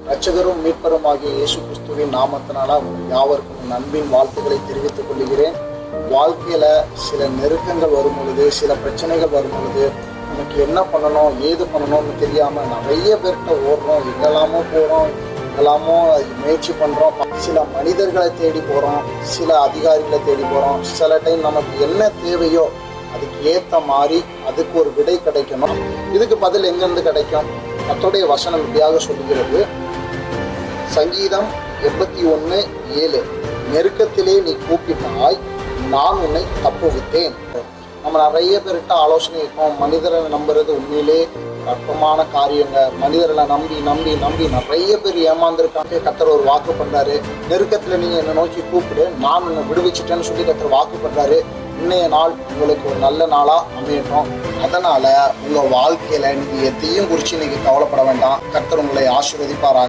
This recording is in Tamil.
இரட்சகரும் மீட்பரும் ஆகிய இயேசு கிறிஸ்துவின் நாமத்தினால யாவருக்கும் அன்பின் வாழ்த்துக்களை தெரிவித்துக் கொள்கிறேன். வாழ்க்கையில சில நெருக்கங்கள் வரும் பொழுது, சில பிரச்சனைகள் வரும் பொழுது நமக்கு என்ன பண்ணணும் ஏது பண்ணணும்னு தெரியாம நிறைய பேர்கிட்ட ஓடுறோம், எங்கெல்லாமோ போறோம், எங்கெல்லாமோ முயற்சி பண்றோம். சில மனிதர்களை தேடி போறோம், சில அதிகாரிகளை தேடி போறோம். சில டைம் நமக்கு என்ன தேவையோ அதுக்கு ஏத்த மாதிரி அதுக்கு ஒரு விடை கிடைக்கணும். இதுக்கு பதில் எங்கிருந்து கிடைக்கும்? கர்த்தருடைய வசனம் இப்படியாக சொல்லுகிறது. சங்கீதம் 81:7, நெருக்கத்திலே நீ கூப்பிட்டாய், நான் உன்னை தப்புவித்தேன். நம்ம நிறைய பேர்கிட்ட ஆலோசனை இருக்கோம். மனிதரை நம்புறது உண்மையிலே அற்பமான காரியங்க. மனிதர்களை நம்பி நம்பி நம்பி நிறைய பேர் ஏமாந்துருக்காங்க. கர்த்தர் ஒரு வாக்கு பண்றாரு, நெருக்கத்துல நீங்க என்னை நோக்கி கூப்பிடு, நான் உன்னை விடுவிச்சுட்டேன்னு சொல்லி கர்த்தர் வாக்கு பண்றாரு. இன்னைய நாள் உங்களுக்கு ஒரு நல்ல நாளா அமையட்டும். அதனால உங்க வாழ்க்கையில நீங்க எதையும் குறிச்சு இன்னைக்கு கவலைப்பட வேண்டாம். கர்த்தர் உங்களை ஆசீர்வதிப்பாராக.